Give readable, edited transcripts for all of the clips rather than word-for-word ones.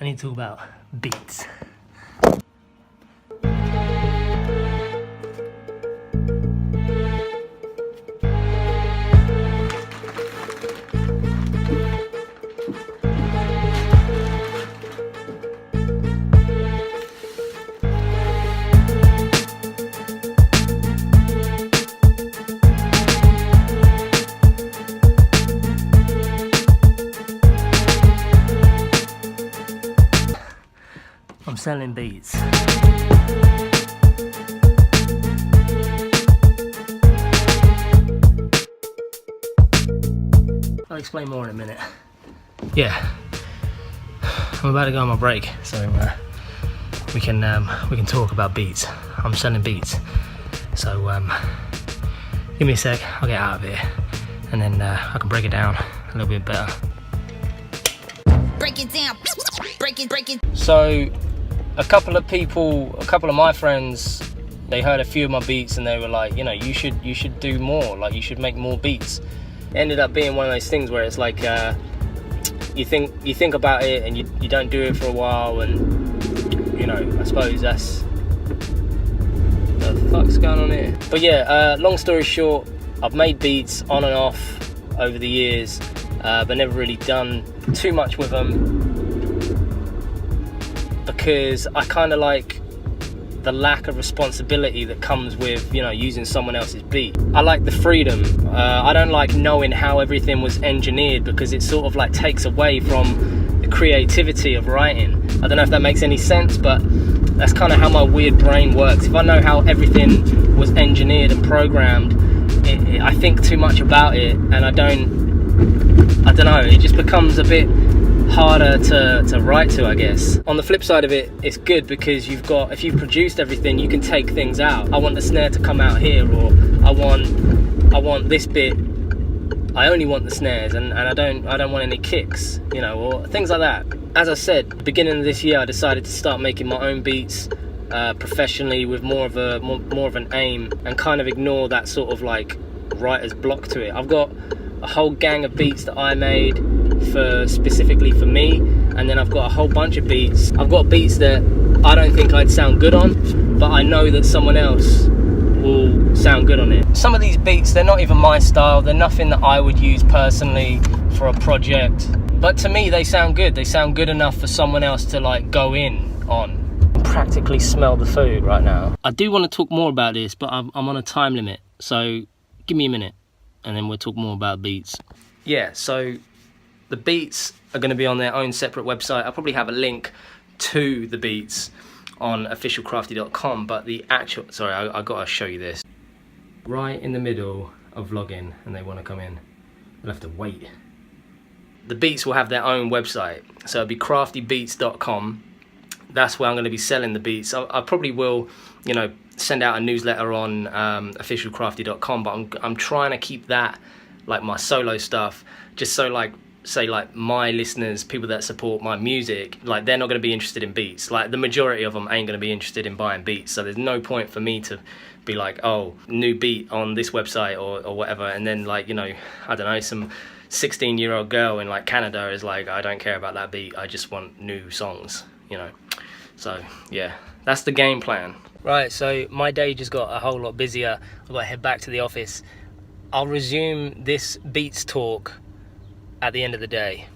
I need to talk about beats. I'm selling beats. I'll explain more in a minute. Yeah, I'm about to go on my break, so we can talk about beats. I'm selling beats, so give me a sec. I'll get out of here, and then I can break it down a little bit better. Break it down. Break it. So, a couple of my friends, they heard a few of my beats and they were like, you know, you should do more, like you should make more beats. It ended up being one of those things where it's like you think about it and you don't do it for a while, and you know, I suppose that's what the fuck's going on here. But yeah, long story short, I've made beats on and off over the years, but never really done too much with them, because I kind of like the lack of responsibility that comes with, you know, using someone else's beat. I like the freedom. I don't like knowing how everything was engineered, because it sort of like takes away from the creativity of writing. I don't know if that makes any sense, but that's kind of how my weird brain works. If I know how everything was engineered and programmed, I think too much about it, and I don't know, it just becomes a bit harder to write to, I guess. On the flip side of it, it's good because if you've produced everything, you can take things out. I want the snare to come out here, or I want this bit, I only want the snares, and I don't want any kicks, you know, or things like that. As I said, beginning of this year, I decided to start making my own beats professionally, with more of an aim, and kind of ignore that sort of like writer's block to it. I've got a whole gang of beats that I made specifically for me, and then I've got a whole bunch of beats. I've got beats that I don't think I'd sound good on, but I know that someone else will sound good on it. Some of these beats, they're not even my style, they're nothing that I would use personally for a project, but to me they sound good. They sound good enough for someone else to like go in on. Practically smell the food right now. I do want to talk more about this, but I'm on a time limit, so give me a minute and then we'll talk more about beats. Yeah, so the beats are going to be on their own separate website. I'll probably have a link to the beats on officialkrafty.com, but the actual, sorry, I got to show you this. Right in the middle of vlogging, and they want to come in, they'll have to wait. The beats will have their own website, so it'll be kraftybeats.com. That's where I'm going to be selling the beats. I probably will, you know, send out a newsletter on officialkrafty.com, but I'm trying to keep that like my solo stuff, just so like, say like my listeners, people that support my music, like they're not going to be interested in beats. Like the majority of them ain't going to be interested in buying beats, so there's no point for me to be like, oh, new beat on this website or whatever, and then like, you know, I don't know, some 16-year-old girl in like Canada is like, I don't care about that beat, I just want new songs, you know. So yeah, that's the game plan. Right, so my day just got a whole lot busier. I've got to head back to the office. I'll resume this beats talk at the end of the day.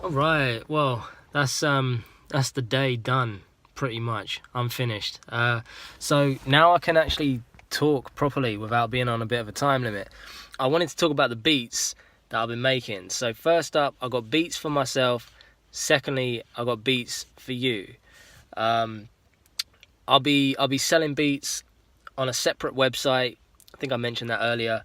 All right, well, that's the day done, pretty much. I'm finished. So now I can actually talk properly without being on a bit of a time limit. I wanted to talk about the beats that I've been making. So first up, I got beats for myself, Secondly, I got beats for you. I'll be selling beats on a separate website. I think I mentioned that earlier.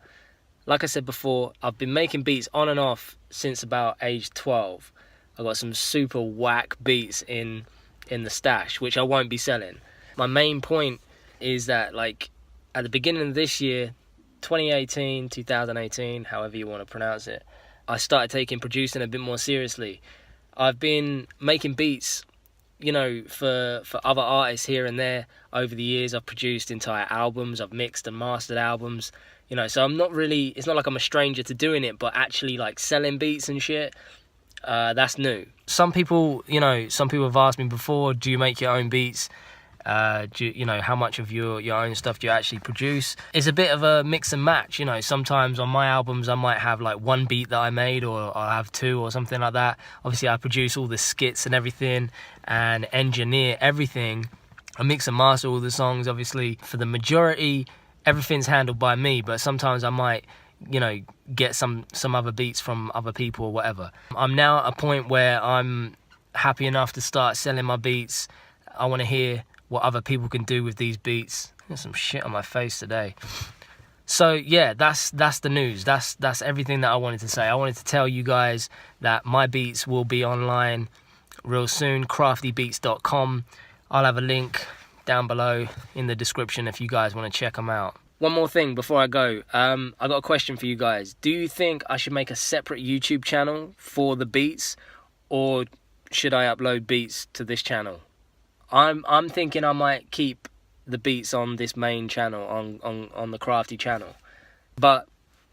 Like I said before, I've been making beats on and off since about age 12. I got some super whack beats in the stash, which I won't be selling. My main point is that, like, at the beginning of this year, 2018, however you want to pronounce it, I started taking producing a bit more seriously. I've been making beats, you know, for other artists here and there over the years. I've produced entire albums, I've mixed and mastered albums, you know, so I'm not really, it's not like I'm a stranger to doing it, but actually like selling beats and shit, that's new. Some people have asked me before, do you make your own beats? You know, how much of your own stuff do you actually produce? It's a bit of a mix and match, you know. Sometimes on my albums I might have like one beat that I made, or I have two or something like that. Obviously I produce all the skits and everything and engineer everything. I mix and master all the songs. Obviously for the majority everything's handled by me, but sometimes I might, you know, get some other beats from other people or whatever. I'm now at a point where I'm happy enough to start selling my beats. I want to hear what other people can do with these beats. There's some shit on my face today. So yeah, that's the news. That's everything that I wanted to say. I wanted to tell you guys that my beats will be online real soon. kraftybeats.com. I'll have a link down below in the description if you guys want to check them out. One more thing before I go. I got a question for you guys. Do you think I should make a separate YouTube channel for the beats, or should I upload beats to this channel? I'm thinking I might keep the beats on this main channel, on the Krafty channel. But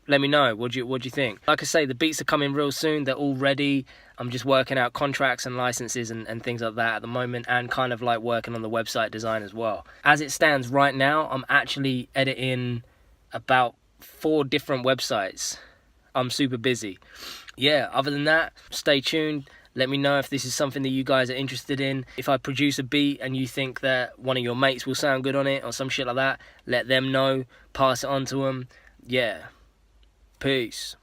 let me know, what do you think? Like I say, the beats are coming real soon. They're all ready. I'm just working out contracts and licenses and things like that at the moment, and kind of like working on the website design as well. As it stands right now, I'm actually editing about 4 different websites. I'm super busy. Yeah, other than that, stay tuned. Let me know if this is something that you guys are interested in. If I produce a beat and you think that one of your mates will sound good on it or some shit like that, let them know. Pass it on to them. Yeah. Peace.